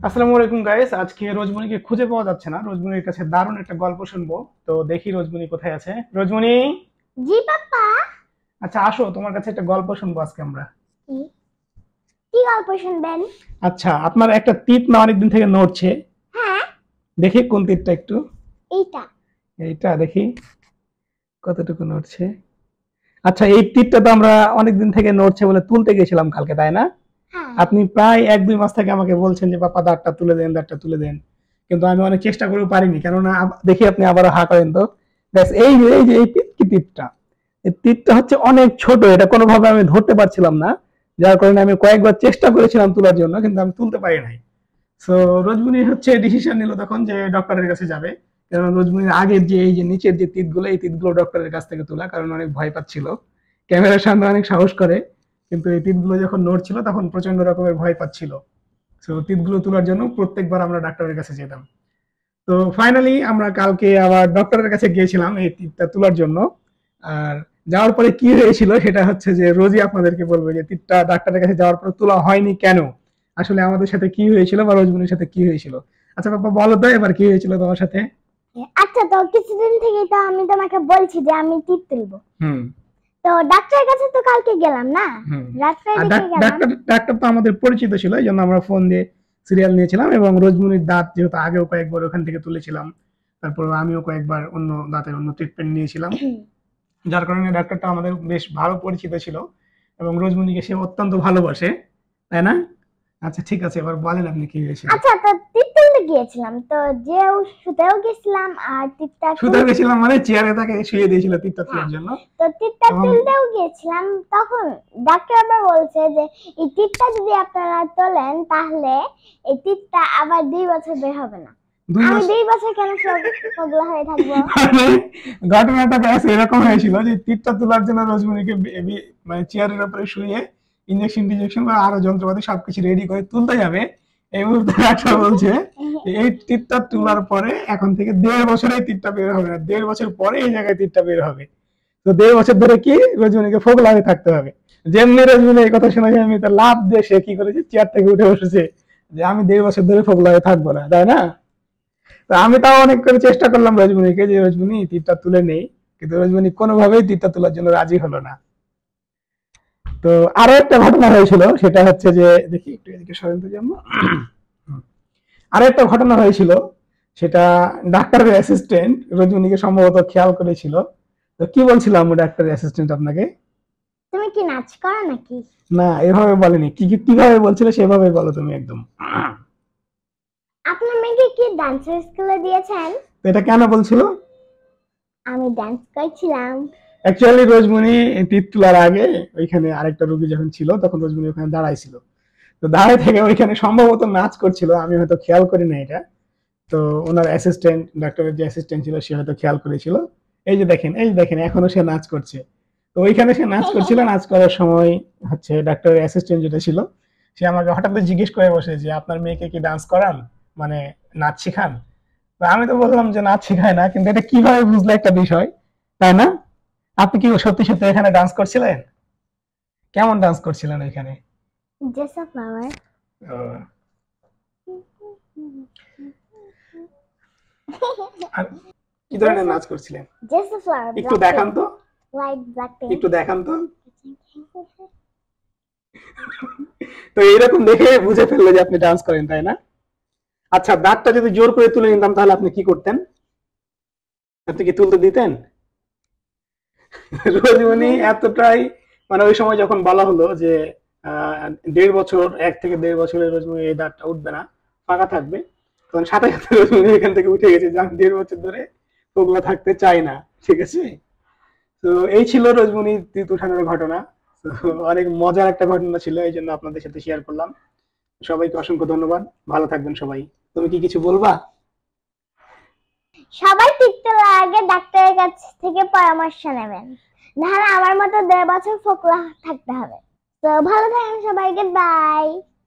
আসসালামু আলাইকুম গাইস। আজকে রোজমণিকে খুঁজে পাওয়া যাচ্ছে না। রোজমণির কাছে দারুণ একটা গল্প শুনবো। তো দেখি রোজমণি কোথায় আছে। রোজমণি, জি পাপা। আচ্ছা আসো, তোমার কাছে একটা গল্প শুনবো আজকে আমরা। কি কি গল্প শুনবেন? আচ্ছা, আপনার একটা তীর না অনেকদিন থেকে নড়ছে। হ্যাঁ, দেখি কোন তীরটা একটু। এইটা। এইটা দেখি কতটুকু নড়ছে। আচ্ছা, এই তীরটা তো আমরা অনেকদিন থেকে নড়ছে বলে তুলতে গেছিলাম কালকে, তাই না? হ্যাঁ। আপনি প্রায় ১-২ মাস থেকে আমাকে বলছেন যে পাপা দাঁতটা তুলে দেন, দাঁতটা তুলে দেন। কিন্তু আমি অনেক চেষ্টা করেও পারিনি, কেননা দেখি আপনি আবারও হা করেন তো। ব্যাস, এই যে এই কি তীরটা, এই তীরটা হচ্ছে অনেক ছোট, এটা কোনোভাবে আমি ধরতে পারছিলাম না। যার কারণে আমি কয়েকবার চেষ্টা করেছিলাম তোলার জন্য, কিন্তু আমি তুলতে পারি নাই। সো রোজমুনি হচ্ছে ডিসিশন নিল তখন যে ডক্টরের কাছে যাবে। কারণ রোজমুনির আগের যে এই যে নিচের যে তিতগুলো, এই তিতগুলো ডক্টরের কাছ থেকে তোলা, কারণ অনেক ভয় পাচ্ছিল। ক্যামেরার সামনে অনেক সাহস করে, কিন্তু এই তিতগুলো যখন নড়ছিল তখন প্রচন্ড রকমের ভয় পাচ্ছিল। সো তিতগুলো তোলার জন্য প্রত্যেকবার আমরা ডাক্তারের কাছে যেতাম। তো ফাইনালি আমরা কালকে আবার ডক্টরের কাছে গিয়েছিলাম এই তীরটা তোলার জন্য। আর যাওয়ার পরে কি হয়েছিল সেটা হচ্ছে যে রোজই আপনাদেরকে বলবো যে তীরটা ডাক্তারের কাছে যাওয়ার পরে তোলা হয়নি কেন, আসলে আমাদের সাথে কি হয়েছিল বা রোজমনির সাথে কি হয়েছিল। আচ্ছা বাবা, বলো তো এবার কি হয়েছিল তোমার সাথে। আচ্ছা, তো কিছুদিন থেকে তো আমি তোমাকে বলছি যে আমি টিপ তুলবো। হুম। তো ডাক্তারের কাছে তো কালকে গেলাম না, হুম। রাত্রে আর দেখে গেলাম। ডাক্তার ডাক্তার তো আমাদের পরিচিত ছিল, এই জন্য আমরা ফোন দিয়ে সিরিয়াল নিয়েছিলাম, এবং রোজমনির দাঁত যেহেতু আগেও কয়েকবার ওখান থেকে তুলেছিলাম, তারপর আমিও কয়েকবার অন্য দাঁতের অন্য ট্রিটমেন্ট নিয়েছিলাম, যার কারণে ডাক্তারটা আমাদের বেশ ভালো পরিচিত ছিল, এবং রোজমনিকে সে অত্যন্ত ভালোবাসে, তাই না? আচ্ছা ঠিক আছে, এবার বলেন আপনি কি হয়েছিল। আচ্ছা, তো টিপ তুলতে গিয়েছিলাম, তো যে শুতেও গেছিলাম আর টিপটা শুতে গেছিলাম মানে চেয়ারে তাকে শুয়ে দিয়েছিল তীরটা হ্যাঁ, তোলার জন্য। তো টিপটা এবং তুলতেও গিয়েছিলাম। তখন ডাক্তার আবার বলছে যে এই টিপটা যদি আপনারা তোলেন তাহলে এই টিপটা আবার 2 বছর বের হবে না। আমি 2 বছর কেন পগলা হয়ে থাকবো? মানে ঘটনাটা ব্যাস এরকম হয়েছিল যে তীরটা তোলার জন্য রোজমনিকে মানে চেয়ারের উপরে শুয়ে ইঞ্জেকশন টিনজেকশন বা আরো যন্ত্রপাতি সবকিছু রেডি করে তুলতে যাবে। এই মুহূর্তে ডাক্তার বলছে যে এই তীরটা তোলার পরে এখন থেকে ১.৫ বছরে এই তীরটা বের হবে না, ১.৫ বছর পরে এই জায়গায় তীরটা বের হবে। তো ১.৫ বছর ধরে কি রোজমনিকে ফোকলা হয়ে থাকতে হবে। যেমনি রোজমনি এই কথা শোনা যায়, আমি তো লাভ দিয়ে সে কি করেছে, চেয়ার থেকে উঠে বসেছে যে আমি ১.৫ বছর ধরে ফোকলা হয়ে থাকবো না, তাই না? তো আমি তাও অনেক করে চেষ্টা করলাম রজমনিকে যে রজমনি তীরটা তুলে নেই, কিন্তু রজমনি কোনোভাবেই তীরটা তোলার জন্য রাজি হলো না। তো আরো একটা ঘটনা হয়েছিল, সেটা হচ্ছে যে দেখি একটু এদিকে সরেন তো জন্য। আরো একটা ঘটনা হয়েছিল, সেটা ডাক্তারের অ্যাসিস্ট্যান্ট রজমনিকে সম্ভবত খেয়াল করেছিল। তো কি বলছিলাম ডাক্তারের অ্যাসিস্ট্যান্ট আপনাকে? তুমি কি নাচ করো নাকি? না, এভাবে বলেনি। কিভাবে বলছিল সেভাবে বলো তুমি একদম। আপনার মেয়েকে কি ডান্সের স্কুলে দিয়েছেন? তো এটা কেন বলছিল? আমি ডান্স করছিলাম। অ্যাকচুয়ালি রোজমনি তীর তোলার আগে ওইখানে আরেকটা রোগী যখন ছিল তখন রোজমনি ওখানে দাঁড়াইছিল। তো দাঁড়ায় থেকে ওইখানে সম্ভবত নাচ করছিল, আমি হয়তো খেয়াল করি না এটা। তো ওনার অ্যাসিস্ট্যান্ট, ডাক্তারের যে অ্যাসিস্ট্যান্ট ছিল সে হয়তো খেয়াল করেছিল। এই যে দেখেন এখনো সে নাচ করছে। তো ওইখানে সে নাচ করছিল, নাচ করার সময় হচ্ছে ডাক্তারের অ্যাসিস্ট্যান্ট যেটা ছিল সে আমাকে হঠাৎ করে জিজ্ঞেস করে বসে যে আপনার মেয়েকে কি ডান্স করান, মানে নাচ শিখান? তো আমি তো বললাম যে নাচ শিখায় না, কিন্তু এটা কিভাবে বুঝলে একটা বিষয়, তাই না? আপনি কি সত্যি সত্যি এখানে ডান্স করছিলেন? কেমন ডান্স করছিলেন ওইখানে? Just a flower. আহ, আর কি ধরনের নাচ করছিলেন? জাস্ট আ ফ্লাওয়ার, একটু ব্ল্যাক দেখান পিঙ্ক। তো। Light black pink. একটু দেখান তো। তো এইরকম দেখে বুঝে ফেললো যে আপনি ডান্স করেন, তাই না? আচ্ছা, দাঁতটা যদি জোর করে তুলে নিতাম তাহলে আপনি কি করতেন? আপনি কি তুলতে দিতেন? রোজমনি এতটাই, মানে ওই সময় যখন বলা হলো যে ১.৫ বছর, ১ থেকে ১.৫ বছরের রোজমনি এই দাঁতটা উঠবে না, ফাঁকা থাকবে, তখন সাথে সাথে রোজমনি এখান থেকে উঠে গেছে যে আমি ১.৫ বছর ধরে ওগুলো থাকতে চাই না। ঠিক আছে। তো এই ছিল রোজমনি তিত উঠানোর ঘটনা। তো অনেক মজার একটা ঘটনা ছিল, এই জন্য আপনাদের সাথে শেয়ার করলাম। সবাইকে অসংখ্য ধন্যবাদ। ভালো থাকবেন সবাই। তুমি কি কিছু বলবা? সবাই টিপ তোলার আগে ডাক্তারের কাছ থেকে পরামর্শ নেবেন, নাহলে আমার মতো 1.5 বছর ফোকলা থাকতে হবে। তো ভালো থাকেন সবাই, গুড বাই।